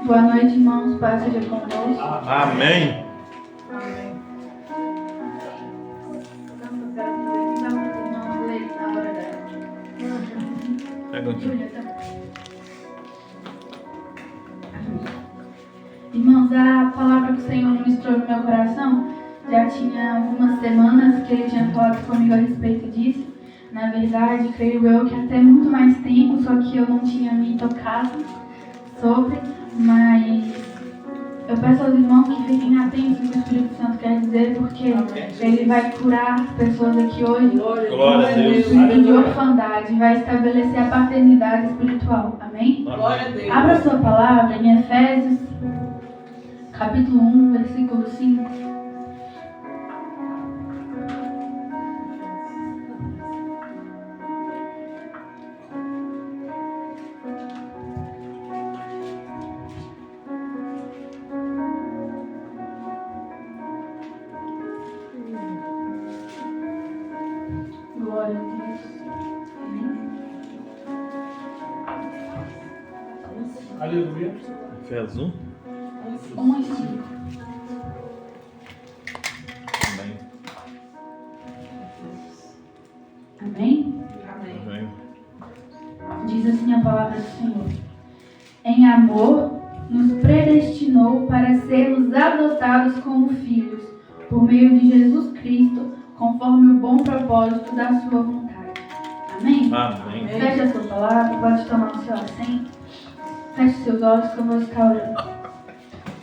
Boa noite, irmãos. Paz seja convosco. Amém. Irmãos, a palavra que o Senhor ministrou no meu coração já tinha algumas semanas que Ele tinha falado comigo a respeito disso. Na verdade, creio eu que até muito mais tempo, só que eu não tinha me tocado sobre, mas eu peço aos irmãos que fiquem atentos no que o Espírito Santo quer dizer, porque Ele vai curar as pessoas aqui hoje. Glória a Deus. Espírito de orfandade, vai estabelecer a paternidade espiritual. Amém? Glória a Deus. Abra a sua palavra em Efésios, capítulo 1, versículo 5. Glória a Deus. Aleluia. Efésios 1. 1 e 5. Amém. Amém? Amém. Diz assim a palavra do Senhor. Em amor, nos predestinou para sermos adotados como filhos, por meio de Jesus Cristo, conforme o bom propósito da sua vontade. Amém? Amém. Feche a sua palavra, pode tomar o seu assento. Feche seus olhos que eu vou estar orando.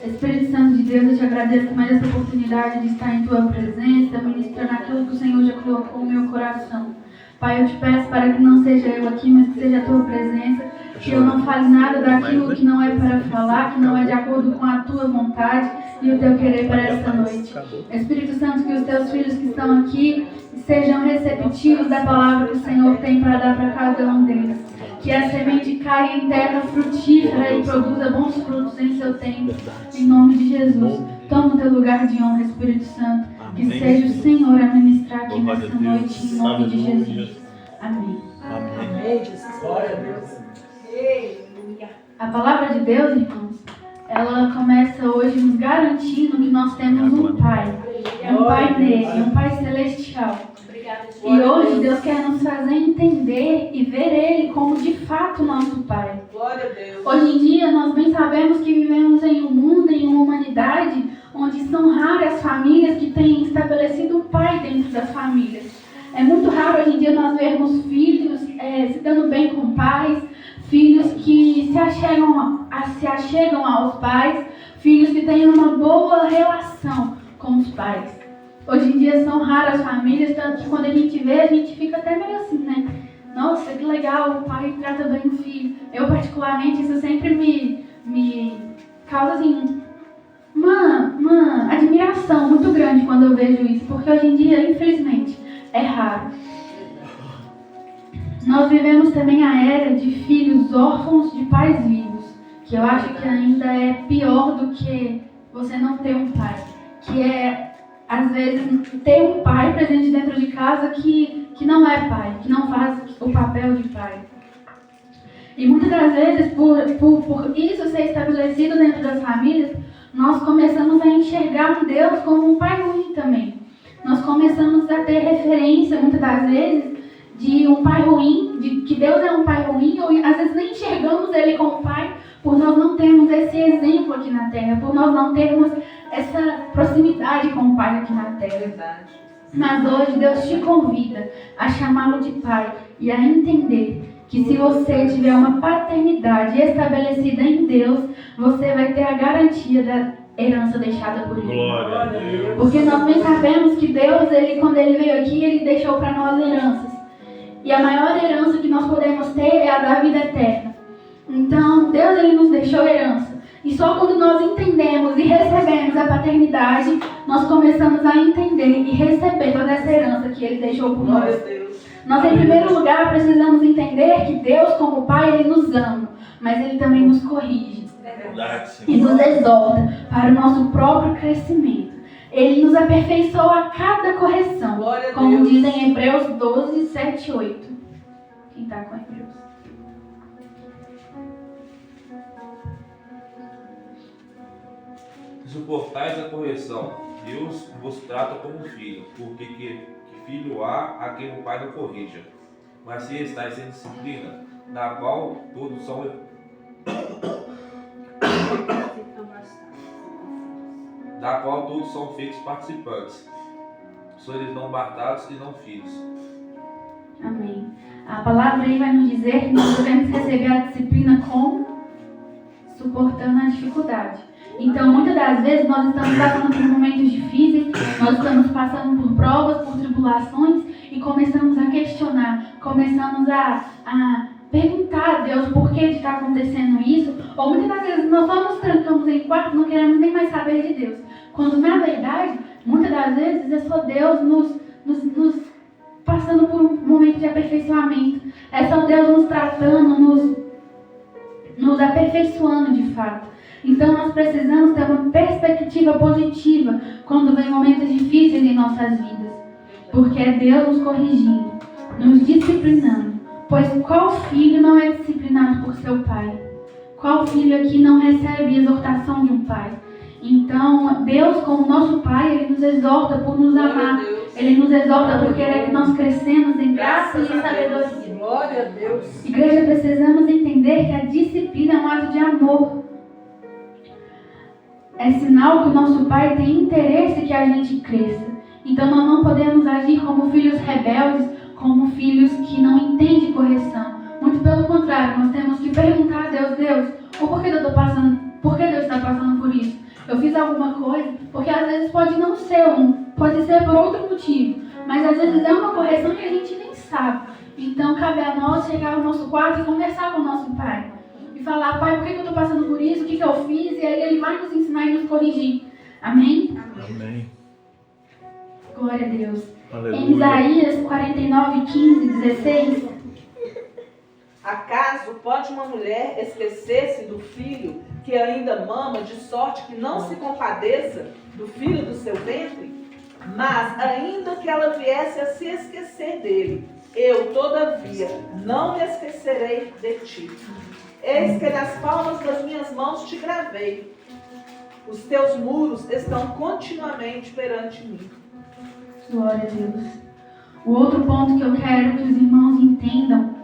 Espírito Santo de Deus, eu te agradeço mais essa oportunidade de estar em tua presença, ministrando aquilo que o Senhor já colocou no meu coração. Pai, eu te peço para que não seja eu aqui, mas que seja a tua presença, que eu não fale nada daquilo que não é para falar, que não é de acordo com a tua vontade e o teu querer para esta noite. Espírito Santo, que os teus filhos que estão aqui sejam receptivos da palavra que o Senhor tem para dar para cada um deles. Que a semente caia em terra frutífera e produza bons frutos em seu tempo. Em nome de Jesus. Toma o teu lugar de honra, Espírito Santo. Que seja o Senhor a ministrar aqui nesta noite, em nome de Jesus. Amém. Amém, Jesus. Glória a Deus. A palavra de Deus, irmãos, ela começa hoje nos garantindo que nós temos um Pai. É um Pai nele, um Pai celestial. E hoje Deus quer nos fazer entender e ver Ele como de fato nosso Pai. Glória a Deus. Hoje em dia nós bem sabemos que vivemos em um mundo, em uma humanidade, onde são raras famílias que têm estabelecido o Pai dentro das famílias. É muito raro hoje em dia nós vermos filhos se dando bem com pais, filhos que se achegam aos pais, filhos que têm uma boa relação com os pais. Hoje em dia são raras famílias, tanto que quando a gente vê, a gente fica até meio assim, né? Nossa, que legal, o pai trata bem o filho. Eu, particularmente, isso sempre me causa, assim, uma admiração muito grande quando eu vejo isso, porque hoje em dia, infelizmente, é raro. Nós vivemos também a era de filhos órfãos de pais vivos, que eu acho que ainda é pior do que você não ter um pai, que é às vezes, ter um pai presente dentro de casa que não é pai, que não faz o papel de pai. E muitas das vezes, por isso ser estabelecido dentro das famílias, nós começamos a enxergar um Deus como um pai ruim também. Nós começamos a ter referência, muitas das vezes, de um pai ruim, de que Deus é um pai ruim, ou às vezes nem enxergamos Ele como pai, por nós não termos esse exemplo aqui na Terra, por nós não termos essa proximidade com o Pai aqui na Terra. Mas hoje Deus te convida a chamá-lo de Pai e a entender que se você tiver uma paternidade estabelecida em Deus, você vai ter a garantia da herança deixada por Ele. Glória a Deus. Porque nós bem sabemos que Deus, quando Ele veio aqui, Ele deixou para nós heranças. E a maior herança que nós podemos ter é a da vida eterna. Então, Deus Ele nos deixou herança. E só quando nós entendemos e recebemos a paternidade, nós começamos a entender e receber toda essa herança que Ele deixou por nós. Nós, em primeiro lugar, precisamos entender que Deus, como Pai, Ele nos ama, mas Ele também nos corrige e nos exorta para o nosso próprio crescimento. Ele nos aperfeiçoa a cada correção, como dizem em Hebreus 12, 7 e 8. Quem está com Hebreus? Se suportais a correção, Deus vos trata como filho, porque que filho há a quem o pai não corrija. Mas se estáis sem disciplina, da qual todos são feitos participantes, sois não bastardos e não filhos. Amém. A palavra aí vai nos dizer que nós devemos receber a disciplina como? Suportando a dificuldade. Então, muitas das vezes, nós estamos passando por momentos difíceis, nós estamos passando por provas, por tribulações, e começamos a questionar, começamos a perguntar a Deus por que está acontecendo isso, ou muitas das vezes nós só nos trancamos em quarto, não queremos nem mais saber de Deus. Quando, na verdade, muitas das vezes é só Deus nos passando por um momento de aperfeiçoamento, é só Deus nos tratando, nos aperfeiçoando de fato. Então nós precisamos ter uma perspectiva positiva quando vem momentos difíceis em nossas vidas. Porque é Deus nos corrigindo, nos disciplinando. Pois qual filho não é disciplinado por seu pai? Qual filho aqui não recebe exortação de um pai? Então Deus, como nosso pai, Ele nos exorta por nos amar. Ele nos exorta por querer que nós crescemos em graça e em sabedoria. Glória a Deus. Igreja, precisamos entender que a disciplina é um ato de amor. É sinal que o nosso Pai tem interesse que a gente cresça. Então nós não podemos agir como filhos rebeldes, como filhos que não entendem correção. Muito pelo contrário, nós temos que perguntar a Deus, por que Deus está passando por isso? Eu fiz alguma coisa? Porque às vezes pode não ser pode ser por outro motivo, mas às vezes é uma correção que a gente nem sabe. Então cabe a nós chegar ao nosso quarto e conversar com o nosso Pai. E falar, Pai, por que eu estou passando por isso? O que eu fiz? E aí Ele vai nos ensinar e nos corrigir. Amém? Amém. Glória a Deus. Aleluia. Em Isaías 49, 15, 16. Acaso pode uma mulher esquecer-se do filho que ainda mama, de sorte que não se compadeça do filho do seu ventre? Mas, ainda que ela viesse a se esquecer dele, eu, todavia, não me esquecerei de ti. Eis que nas palmas das minhas mãos te gravei. Os teus muros estão continuamente perante mim. Glória a Deus. O outro ponto que eu quero que os irmãos entendam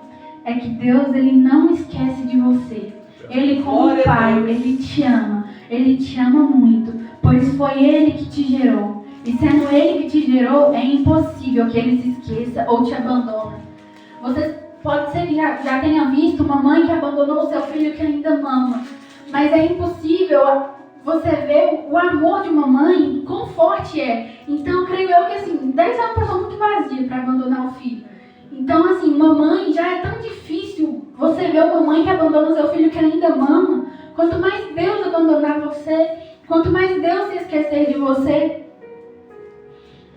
é que Deus, Ele não esquece de você. Ele, como Pai, Ele te ama muito, pois foi Ele que te gerou. E sendo Ele que te gerou, é impossível que Ele se esqueça ou te abandone. Você pode ser que já tenha visto uma mãe que abandonou o seu filho que ainda mama, mas é impossível você ver o amor de uma mãe, quão forte é. Então, creio eu que assim, deve ser uma pessoa muito vazia para abandonar o filho. Então, assim, mamãe, já é tão difícil você ver uma mãe que abandona o seu filho que ainda mama. Quanto mais Deus abandonar você, quanto mais Deus se esquecer de você.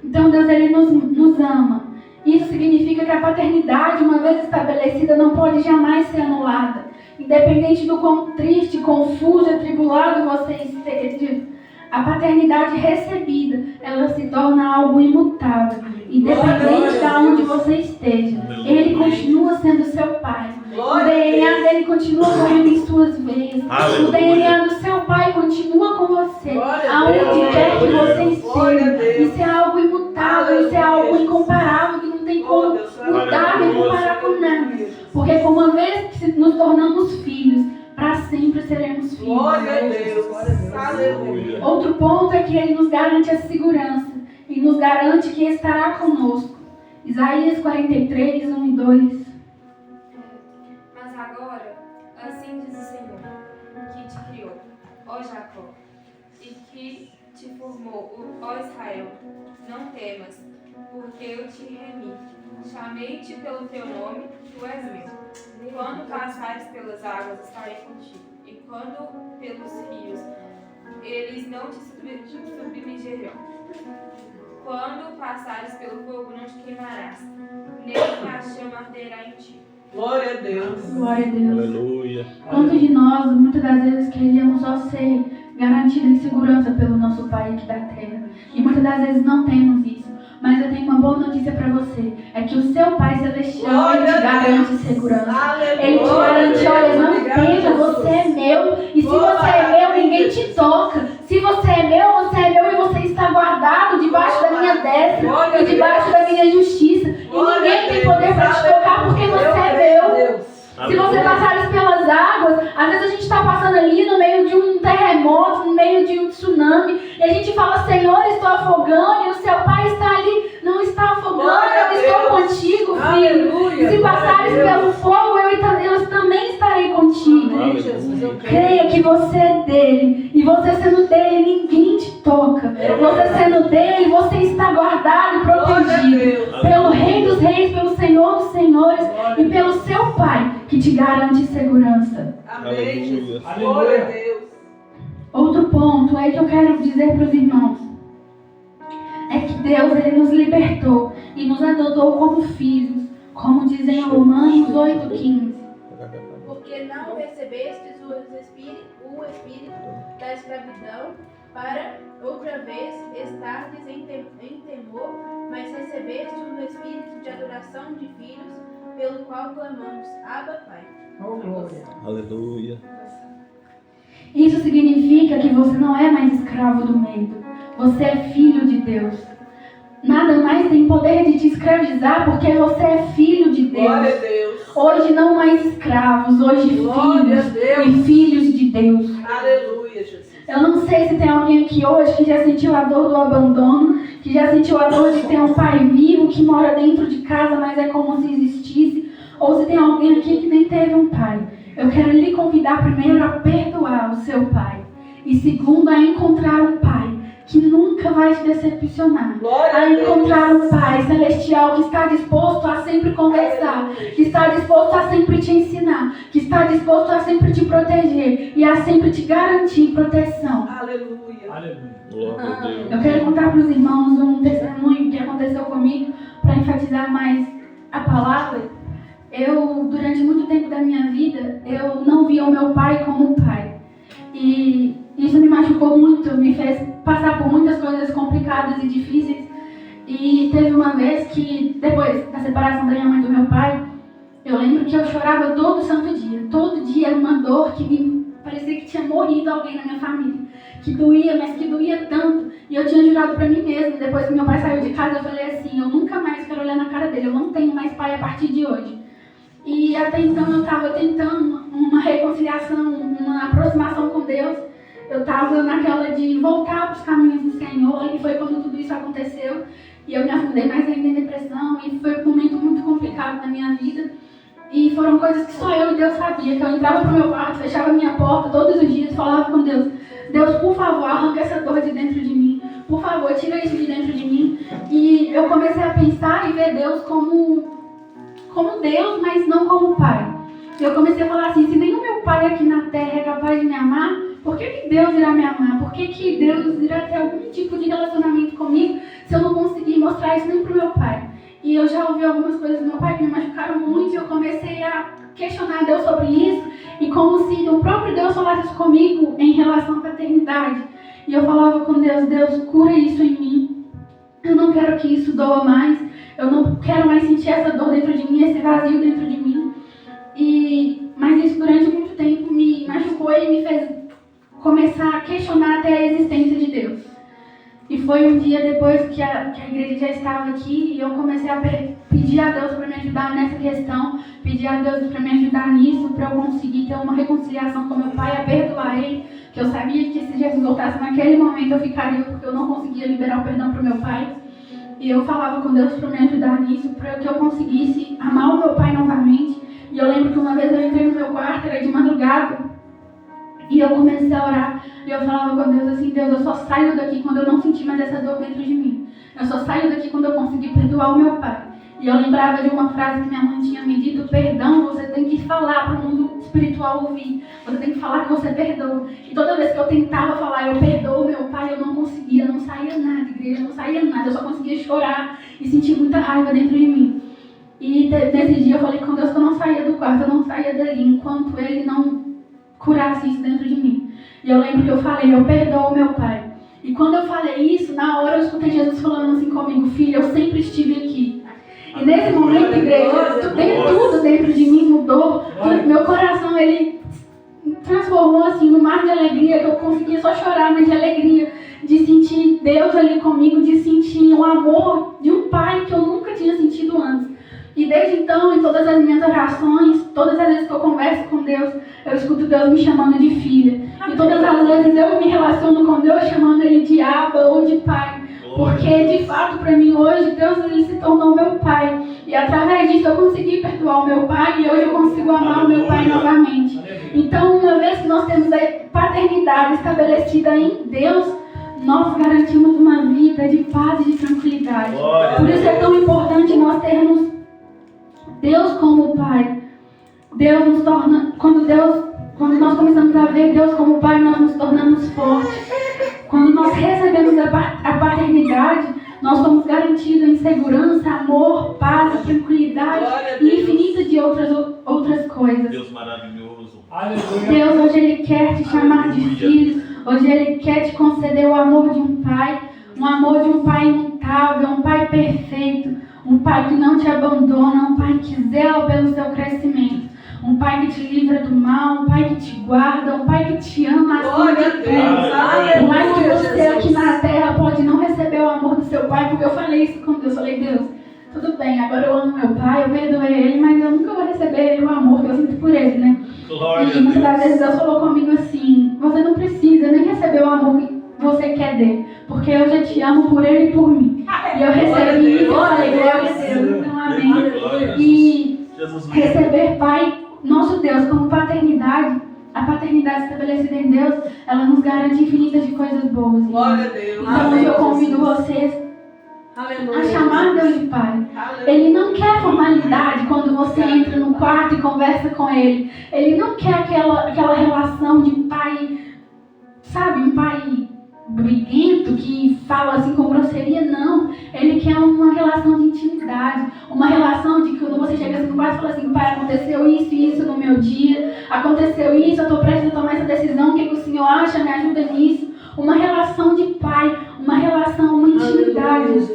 Então, Deus, Ele nos ama. Isso significa que a paternidade, uma vez estabelecida, não pode jamais ser anulada. Independente do quão triste, confuso, atribulado você esteja, a paternidade recebida, ela se torna algo imutável. Independente de onde você esteja, Ele continua sendo seu pai. O DNA dele continua correndo em suas veias. O DNA do seu pai continua com você. Aonde quer que você esteja. Isso é algo imutável, isso é algo incomparável, que não tem como mudar nem comparar com nada. Porque como uma vez que nos tornamos filhos, para sempre seremos filhos. Glória a Deus. Aleluia. Outro ponto é que Ele nos garante a segurança e nos garante que estará conosco. Isaías 43, 1 e 2. Mas agora, assim diz o Senhor, que te criou, ó Jacó, e que te formou, ó Israel. Não temas, porque eu te remi. Chamei-te pelo teu nome, tu és meu. Quando passares pelas águas, estarei contigo. E quando pelos rios, eles não te submergirão. Quando passares pelo fogo, não te queimarás, nem a chama arderá em ti. Glória a Deus. Glória a Deus. Aleluia. Quantos de nós, muitas das vezes, queríamos só ser garantidos em segurança pelo nosso Pai aqui da terra? E muitas das vezes não temos isso. Mas eu tenho uma boa notícia para você. É que o seu Pai Celestial, Ele te garante segurança. Ele te garante, olha, não tema, você é meu. E se você é meu, ninguém te toca. Se você é cabeça Glória e a debaixo Deus. da minha justiça. E Glória ninguém a tem Deus. poder para te tocar porque você é meu. Se você passares pelas águas, às vezes a gente está passando ali no meio de um terremoto, no meio de um tsunami, e a gente fala, Senhor, estou afogando, e o seu pai está ali, não está afogando, Glória a eu estou Deus. contigo, filho. Aleluia. Se passares Glória a Deus. pelo fogo, eu também estarei contigo. Amém, Jesus, eu Creia que você é dele, e você sendo dele, ninguém te toca. Você sendo dele, você está guardado e protegido pelo Rei dos Reis, pelo Senhor dos Senhores e pelo seu Pai, que te garante segurança. Amém, Jesus. Aleluia. Glória a Deus. Outro ponto é que eu quero dizer para os irmãos é que Deus, ele nos libertou e nos adotou como filhos, como diz em Romanos 8,15. Porque não recebestes o espírito da escravidão para outra vez estardes em temor, mas recebeste o espírito de adoração de filhos, pelo qual clamamos, Abba, Pai. Oh, glória. Aleluia. Isso significa que você não é mais escravo do medo. Você é filho de Deus. Nada mais tem poder de te escravizar porque você é filho de Glória a Deus. Deus. Hoje não mais escravos, hoje Glória a filhos Deus. e filhos de Deus. Aleluia, Jesus. Eu não sei se tem alguém aqui hoje que já sentiu a dor do abandono, que já sentiu a dor de ter um pai vivo que mora dentro de casa, mas é como se existisse, ou se tem alguém aqui que nem teve um pai. Eu quero lhe convidar primeiro a perdoar o seu pai e segundo a encontrar um pai que nunca vai te decepcionar. Glória A a Deus. encontrar um pai celestial que está disposto a sempre conversar, que está disposto a sempre te ensinar, que está disposto a sempre te proteger e a sempre te garantir proteção. Aleluia. Aleluia. Glória a Deus. Eu quero contar para os irmãos um testemunho que aconteceu comigo para enfatizar mais a palavra. Durante muito tempo da minha vida, eu não via o meu pai como um pai. E isso me machucou muito, me fez passar por muitas coisas complicadas e difíceis. E teve uma vez que, depois da separação da minha mãe e do meu pai, eu lembro que eu chorava todo santo dia. Todo dia era uma dor que me parecia que tinha morrido alguém na minha família. Que doía, mas que doía tanto. E eu tinha jurado pra mim mesma, depois que meu pai saiu de casa, eu falei assim, eu nunca mais quero olhar na cara dele, eu não tenho mais pai a partir de hoje. E até então eu estava tentando uma reconciliação, uma aproximação com Deus. Eu estava naquela de voltar para os caminhos do Senhor, e foi quando tudo isso aconteceu. E eu me afundei mais ainda em depressão, e foi um momento muito complicado na minha vida. E foram coisas que só eu e Deus sabia, que eu entrava pro meu quarto, fechava minha porta todos os dias, falava com Deus, Deus, por favor, arranca essa dor de dentro de mim, por favor, tira isso de dentro de mim. E eu comecei a pensar e ver Deus como Deus, mas não como Pai. E eu comecei a falar assim, se nem o meu Pai aqui na terra é capaz de me amar, por que Deus irá me amar? Por que Deus irá ter algum tipo de relacionamento comigo se eu não conseguir mostrar isso nem pro meu Pai? E eu já ouvi algumas coisas do meu pai que me machucaram muito, e eu comecei a questionar Deus sobre isso, e como se o próprio Deus falasse isso comigo em relação à paternidade. E eu falava com Deus, Deus, cura isso em mim. Eu não quero que isso doa mais, eu não quero mais sentir essa dor dentro de mim, esse vazio dentro de mim. Mas isso durante muito tempo me machucou e me fez começar a questionar até a existência de Deus. E foi um dia depois que a igreja já estava aqui, e eu comecei a pedir a Deus para me ajudar nessa questão, pedir a Deus para me ajudar nisso, para eu conseguir ter uma reconciliação com meu pai, a perdoar ele, que eu sabia que se Jesus voltasse naquele momento eu ficaria, porque eu não conseguia liberar o perdão para o meu pai. E eu falava com Deus para me ajudar nisso, para que eu conseguisse amar o meu pai novamente. E eu lembro que uma vez eu entrei no meu quarto, era de madrugada, e eu comecei a orar, e eu falava com Deus assim, Deus, eu só saio daqui quando eu não sentir mais essa dor dentro de mim. Eu só saio daqui quando eu conseguir perdoar o meu pai. E eu lembrava de uma frase que minha mãe tinha me dito, perdão, você tem que falar para o mundo espiritual ouvir. Você tem que falar que você perdoa. E toda vez que eu tentava falar, eu perdoo meu pai, eu não conseguia, não saía nada, igreja, não saía nada. Eu só conseguia chorar e sentir muita raiva dentro de mim. E nesse dia eu falei com Deus que eu não saía do quarto, eu não saía dali, enquanto ele não curasse isso dentro de mim. E eu lembro que eu falei, eu perdoo meu pai. E quando eu falei isso, na hora eu escutei Jesus falando assim comigo, filha, eu sempre estive aqui. E nesse momento, igreja, tudo dentro de mim mudou. Meu coração, ele transformou assim num mar de alegria, que eu conseguia só chorar, mas de alegria, de sentir Deus ali comigo, de sentir o amor de um pai que eu nunca tinha sentido antes. E desde então, em todas as minhas orações, todas as vezes que eu converso com Deus, eu escuto Deus me chamando de filha. E todas as vezes eu me relaciono com Deus chamando Ele de Abba ou de pai. Porque, de fato, para mim hoje, Deus ele se tornou meu pai. E através disso eu consegui perdoar o meu pai e hoje eu consigo amar o meu pai novamente. Então, uma vez que nós temos a paternidade estabelecida em Deus, nós garantimos uma vida de paz e de tranquilidade. Por isso é tão importante nós termos Deus como Pai. Deus nos torna, quando nós começamos a ver Deus como Pai, nós nos tornamos fortes. Quando nós recebemos a paternidade, nós somos garantidos em segurança, amor, paz, tranquilidade e infinita de outras coisas. Deus maravilhoso. Deus hoje Ele quer te chamar de filho. Hoje Ele quer te conceder o amor de um pai. Um amor de um pai imutável, um pai perfeito. Um pai que não te abandona, um pai que zela pelo seu crescimento. Um pai que te livra do mal, um pai que te guarda, um pai que te ama acima de tudo. Por mais que você aqui na terra pode não receber o amor do seu pai, porque eu falei isso com Deus, eu falei, Deus, tudo bem, agora eu amo meu pai, eu perdoei ele, mas eu nunca vou receber o amor que eu sinto por ele, né? E muitas das vezes Deus falou comigo assim, você não precisa nem receber o amor que você quer dele, porque eu já te amo por ele e por mim. E eu recebi isso, eu falei, glória a Deus, então amém. E receber pai, nosso Deus, como paternidade, a paternidade estabelecida em Deus, ela nos garante infinitas de coisas boas. Glória a Deus. Então eu convido vocês a chamar Deus de Pai. Ele não quer formalidade quando você entra no quarto e conversa com Ele. Ele não quer aquela relação de pai, sabe, um pai briguento que fala assim com grosseria, não. Ele quer uma relação de intimidade, uma relação de que quando você chega assim no quarto e fala assim, pai, aconteceu isso e isso no meu dia, aconteceu isso, eu estou prestes a tomar essa decisão, o que o senhor acha, me ajuda nisso. Uma relação de pai, uma relação, uma intimidade.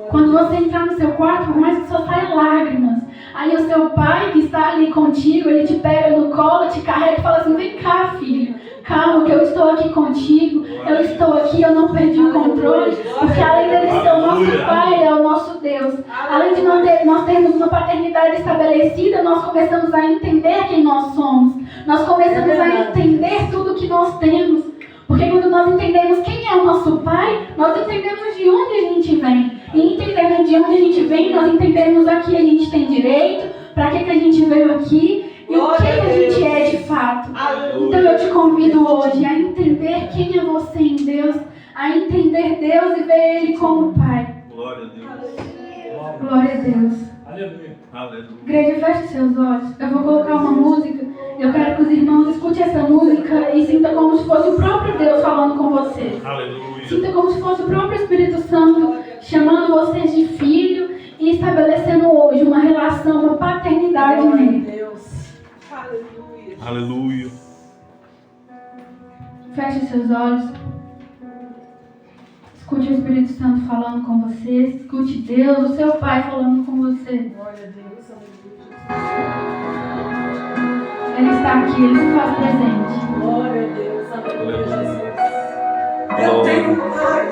Quando você entrar no seu quarto, por mais que só saia lágrimas, aí o seu pai que está ali contigo, ele te pega no colo, te carrega e fala assim, vem cá, filho, calma, que eu estou aqui contigo, eu estou aqui, eu não perdi o controle, porque além dele ser o nosso pai, ele é o nosso Deus. Além de nós termos uma paternidade estabelecida, nós começamos a entender quem nós somos, nós começamos a entender tudo que nós temos, porque quando nós entendemos quem é o nosso pai, nós entendemos de onde a gente vem. E entendendo de onde a gente vem, nós entendemos a que a gente tem direito, para que a gente veio aqui e o que a gente é de fato. Então eu te convido hoje a entender quem é você em Deus, a entender Deus e ver Ele como Pai. Glória a Deus. Glória a Deus. Aleluia. Aleluia. Igreja, feche seus olhos. Eu vou colocar uma música. Eu quero que os irmãos escutem essa música e sinta como se fosse o próprio Deus falando com vocês. Aleluia. Sinta como se fosse o próprio Espírito Santo chamando vocês de filho e estabelecendo hoje uma relação, uma paternidade nele. Deus. Aleluia. Aleluia. Feche seus olhos. Escute o Espírito Santo falando com você. Escute Deus, o seu Pai, falando com você. Glória a Deus. Aleluia. Ele está aqui, Ele se faz presente. Glória a Deus. Aleluia, Jesus. Eu tenho um pai.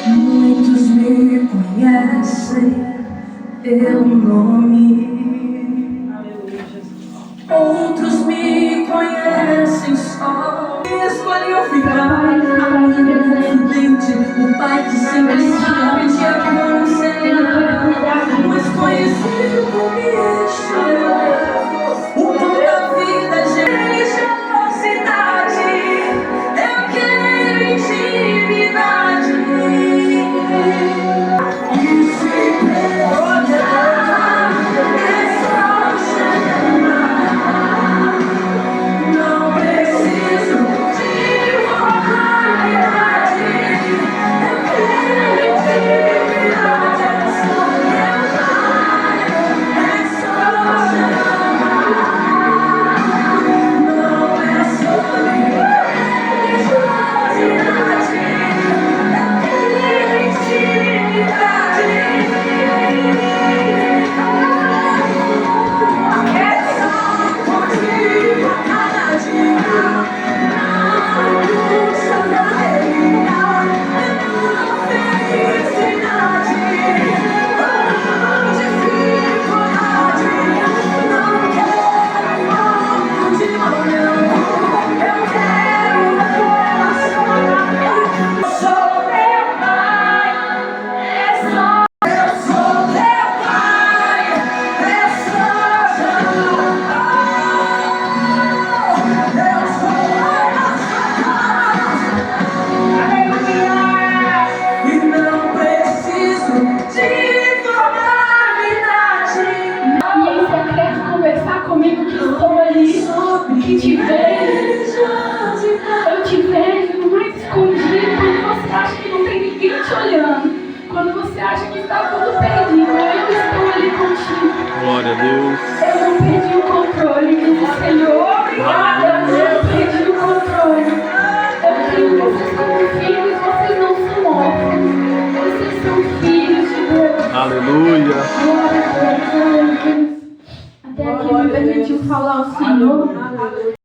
Muitos me conhecem pelo nome, Aleluia, Jesus. outros me conhecem só. Escolheu ficar Pai, Ele se faz presente. o pai que sempre Ele te te ama. pedia Ele quer cuidar de mas você. conhecido como este, o pão da vida, religiosidade, eu quero intimidade. E se projetar, é só chamar. Não preciso de formalidade, eu quero intimidade. É só chamar. Glória a Deus. Eu não perdi o controle, diz o Senhor. Eu não perdi o controle. Eu tenho vocês como filhos, vocês não são órfãos. Vocês são filhos de Deus. Aleluia. Glória a Deus. Até aqui me permitiu falar o Senhor.